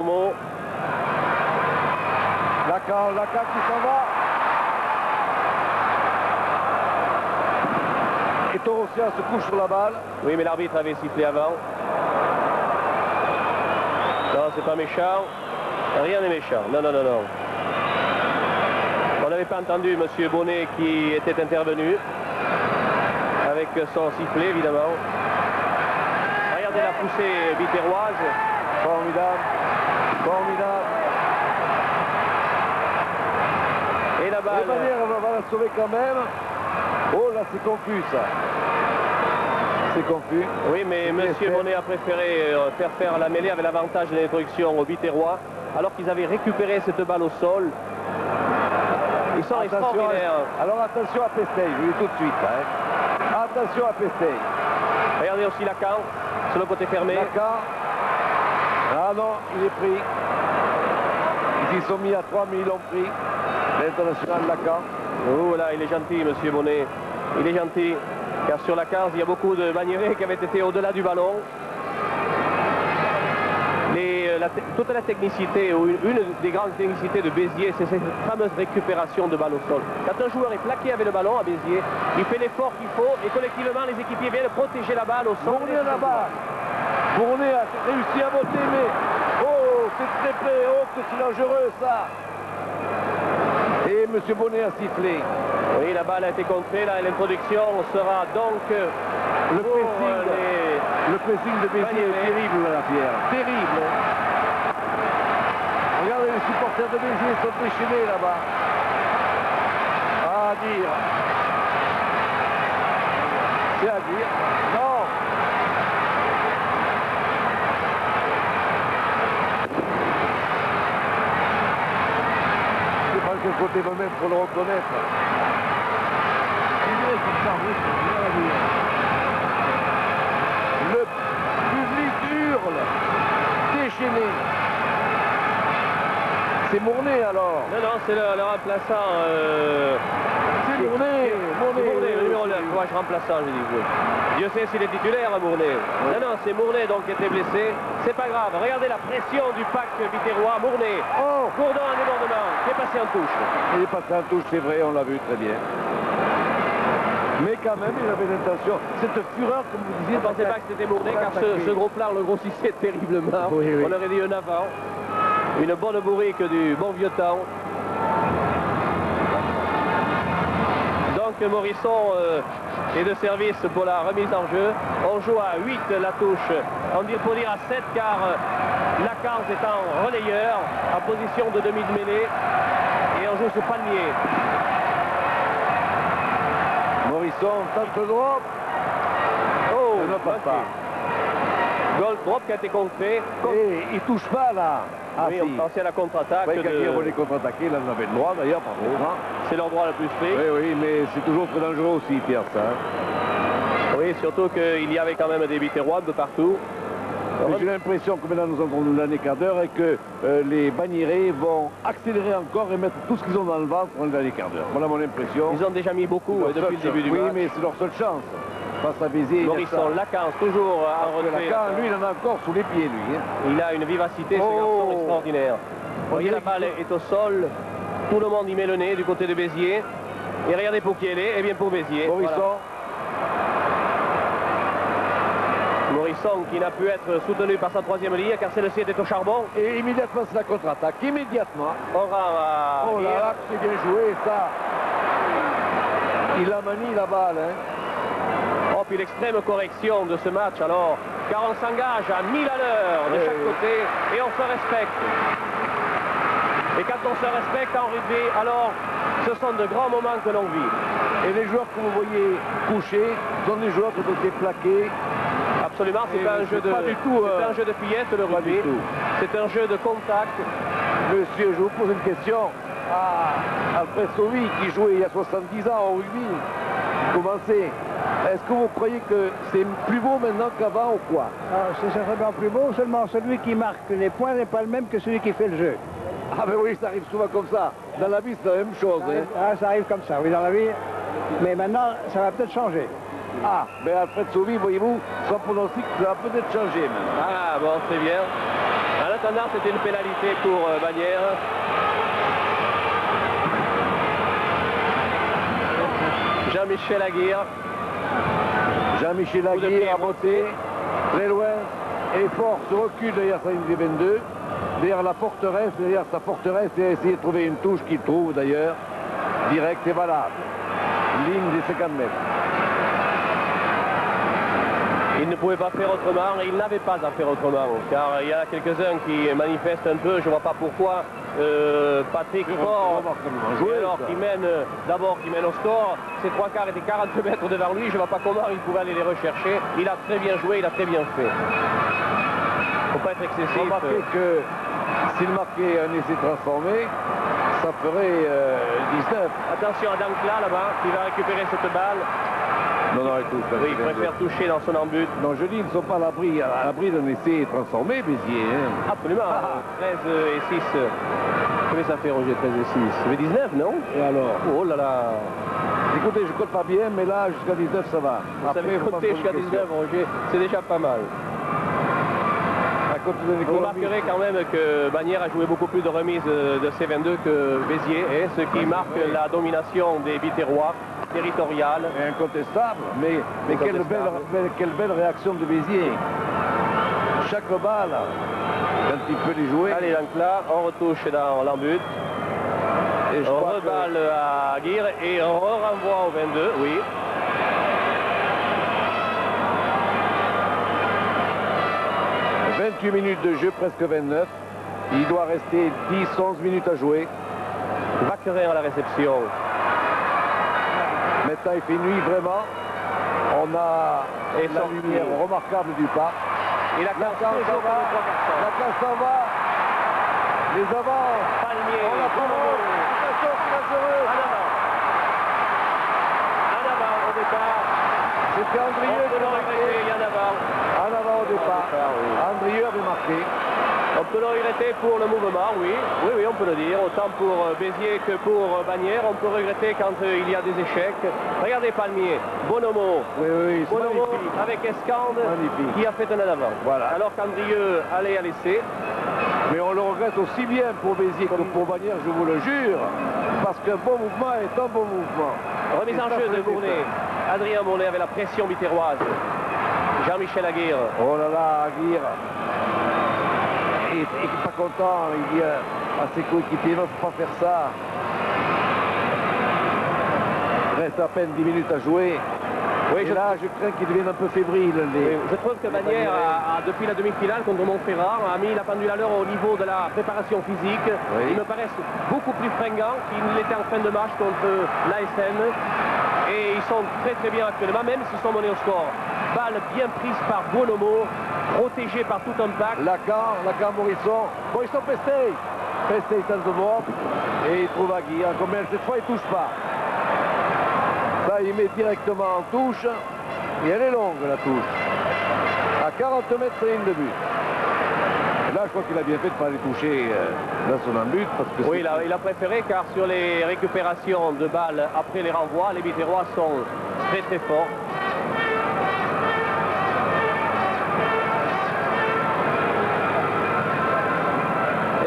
Lacan qui s'en va. Et Torossian se couche sur la balle. Oui, mais l'arbitre avait sifflé avant. Non, c'est pas méchant. Rien n'est méchant. Non, non, non, non. On n'avait pas entendu M. Bonnet qui était intervenu. Avec son sifflet, évidemment. Regardez la poussée biterroise. Formidable. Formidable. Et la balle. De manière, on va la sauver quand même. Oh là, c'est confus ça. C'est confus. Oui, mais M. Bonnet a préféré faire la mêlée avec l'avantage de l'introduction au Biterrois, alors qu'ils avaient récupéré cette balle au sol. Ils sont extraordinaires. Alors attention à Pestey, je vous dis tout de suite. Hein. Attention à Pestey. Regardez aussi Lacan, sur le côté fermé. Lacan. Ah non, il est pris. Ils y sont mis à 3, mais ils l'ont pris. L'international Lacan. Oh là, il est gentil, M. Bonnet. Il est gentil. Car sur la 15, il y a beaucoup de bannières qui avaient été au-delà du ballon. Toute la technicité, ou une des grandes technicités de Béziers, c'est cette fameuse récupération de balle au sol. Quand un joueur est plaqué avec le ballon à Béziers, il fait l'effort qu'il faut et collectivement les équipiers viennent protéger la balle au sol. Bournet là-bas. Bournet a réussi à botter, mais oh, c'est très près, oh, que c'est dangereux ça. Et M. Bonnet a sifflé. Oui, la balle a été contrée, là, l'introduction sera donc le pressing de Béziers est terrible, la Pierre. Terrible. Regardez, les supporters de Béziers sont déchaînés là-bas. À dire. C'est à dire. Non. Je sais pas de quel côté me mettre pour le reconnaître. Le public hurle, déchaîné. C'est Mournet alors. Non, non, c'est le remplaçant. C'est Mournet. Mournet, le numéro 9. Moi, je remplaçant, je dis. Dieu sait s'il est titulaire, Mournet. Oui. Non, non, c'est Mournet donc qui était blessé. C'est pas grave. Regardez la pression du pack biterrois. Mournet. Oh. Gourdon en débordement. Qui est passé en touche. Il est passé en touche, c'est vrai, on l'a vu très bien. Mais quand même, il avait l'intention. Cette fureur, comme vous disiez... Je ne pensais pas que c'était Mournet, car ce groupe-là, on le grossissait terriblement. Oui, oui. On aurait dit un avant. Une bonne bourrique du bon vieux temps. Donc Morisson est de service pour la remise en jeu. On joue à 8 la touche. On peut dire à 7 car Lacan est en relayeur, en position de demi de mêlée. Et on joue ce panier. Morisson tente le drop. Oh, ça ne passe pas. Goal drop qui a été contré. Et il touche pas là. Ah, oui, on pensait à la contre-attaque. Oui, quand il voulait contre-attaquer, là, on avait le droit d'ailleurs, par contre. C'est l'endroit le plus strict. Oui, oui, mais c'est toujours très dangereux aussi, Pierre, ça. Oui, surtout qu'il y avait quand même des biterrois de partout. J'ai l'impression que maintenant nous avons l'année quart d'heure et que les banniérés vont accélérer encore et mettre tout ce qu'ils ont dans le ventre dans l'année quart d'heure. Voilà mon impression. Ils ont déjà mis beaucoup depuis le début du match. Oui, mais c'est leur seule chance. Face à Béziers. Morisson, Lacan, toujours en retrait. Lacan, lui, il en a encore sous les pieds, lui. Hein. Il a une vivacité, ce garçon extraordinaire. Voyez, la balle est au sol. Tout le monde y met le nez du côté de Béziers. Et regardez pour qui elle est. Eh bien, pour Béziers. Morisson. Voilà. Morisson qui n'a pu être soutenu par sa troisième ligne car celle-ci était au charbon. Et immédiatement, c'est la contre-attaque. Immédiatement. Oran a... Oh là là, c'est bien joué, ça. Il a manie la balle, hein. Oh, puis l'extrême correction de ce match, alors, car on s'engage à 1000 à l'heure de chaque côté et on se respecte. Et quand on se respecte en rugby, alors, ce sont de grands moments que l'on vit. Et les joueurs que vous voyez couchés sont des joueurs qui ont été plaqués. Absolument, c'est pas un jeu de... c'est un jeu de fillette, le rugby. C'est un jeu de contact. Monsieur, je vous pose une question. Alfred Sauvy, qui jouait il y a 70 ans au rugby, commençait. Est-ce que vous croyez que c'est plus beau maintenant qu'avant ou quoi? C'est certainement plus beau, seulement celui qui marque les points n'est pas le même que celui qui fait le jeu. Ah ben oui, ça arrive souvent comme ça. Dans la vie, c'est la même chose. Ça arrive comme ça, oui, dans la vie. Mais maintenant, ça va peut-être changer. Ah, mais Alfred Sauvy, voyez-vous, son pronostic, ça va peut-être changer maintenant. Ah bon, c'est bien. maintenant, c'était une pénalité pour Bagnères. Jean-Michel Aguirre. Jean-Michel Aguirre a monté très loin et fort, se recule derrière sa ligne des 22, derrière la forteresse, derrière sa forteresse, et a essayé de trouver une touche qu'il trouve d'ailleurs, directe et valable. Ligne des 50 mètres. Il ne pouvait pas faire autrement, et il n'avait pas à faire autrement, car il y a quelques-uns qui manifestent un peu, je ne vois pas pourquoi, Patrick Faure, alors qu'il mène, d'abord qui mène au score, ses trois quarts étaient 40 mètres devant lui, je ne vois pas comment il pouvait aller les rechercher. Il a très bien joué, il a très bien fait. Il ne faut pas être excessif. Remarquez que s'il marquait un essai transformé, ça ferait 19. Attention à Dancla là-bas, qui va récupérer cette balle. Non, non, écoute. Oui, il préfère toucher dans son embut. Non, je dis, ils ne sont pas à l'abri d'un essai transformé, Béziers. Hein. Absolument. 13 et 6. Combien ça fait, Roger, 13 et 6? Ça fait 19, non? Et alors? Oh là là. Écoutez, je ne compte pas bien, mais là, jusqu'à 19, ça va. Vous savez compter jusqu'à 19, Roger, c'est déjà pas mal. Vous remarquerez quand même que Bagnères a joué beaucoup plus de remises de C22 que Béziers, ce qui marque la domination des Biterrois territoriale. Et incontestable, mais quelle belle réaction de Béziers. Chaque balle, quand il peut les jouer. Allez, donc là, on retouche dans l'embut. On reballe à Aguirre et on renvoie au 22, oui. « 28 minutes de jeu, presque 29. Il doit rester 10-11 minutes à jouer. » Vacquerin à la réception. Maintenant, il fait nuit vraiment. On a la lumière remarquable du parc. Et la classe s'en va. La classe s'en va. Les avants. Palmier. On la parole. Attention, c'est dangereux. En avant au départ. C'était Andrieux qui a marqué. En avant. En avant au départ. Andrieux avait marqué. On peut le regretter pour le mouvement, oui. Oui, on peut le dire. Autant pour Béziers que pour Bagnères. On peut regretter quand il y a des échecs. Regardez Palmier, Bonomo. Oui, Bonomo avec Escande qui a fait un en avant. Voilà. Alors qu'Andrieux allait à l'essai. Mais on le regrette aussi bien pour Béziers que pour Bagnères, je vous le jure. Parce qu'un bon mouvement est un bon mouvement. Remise en jeu de Bournet. Adrien Bournet avec la pression biterroise. Jean-Michel Aguirre. Oh là là, Aguirre. Il n'est pas content, il dit à ses coéquipiers, il ne faut pas faire ça. Il reste à peine 10 minutes à jouer. Oui, je crains qu'il devienne un peu fébrile. Je trouve que Bagnères, depuis la demi-finale contre Montferrand, a mis la pendule à l'heure au niveau de la préparation physique. Oui. Ils me paraissent beaucoup plus fringants qu'ils ne l'étaient en fin de match contre l'ASM. Et ils sont très bien actuellement, même s'ils sont menés au score. Balle bien prise par Bonomo, protégé par tout un pack. Lacan, Morisson. Bon, ils sont pestés. Pestés, tente de voir. Et il trouve Aguirre. Combien cette fois, il ne touche pas. Ça, il met directement en touche. Et elle est longue, la touche. À 40 mètres, c'est ligne de but. Et là, je crois qu'il a bien fait de ne pas aller toucher dans son embut. Parce que oui, il a préféré, car sur les récupérations de balles après les renvois, les Biterrois sont très forts.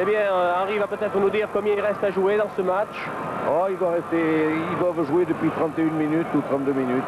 Eh bien, Henri va peut-être nous dire combien il reste à jouer dans ce match. Oh, ils doivent jouer depuis 31 minutes ou 32 minutes.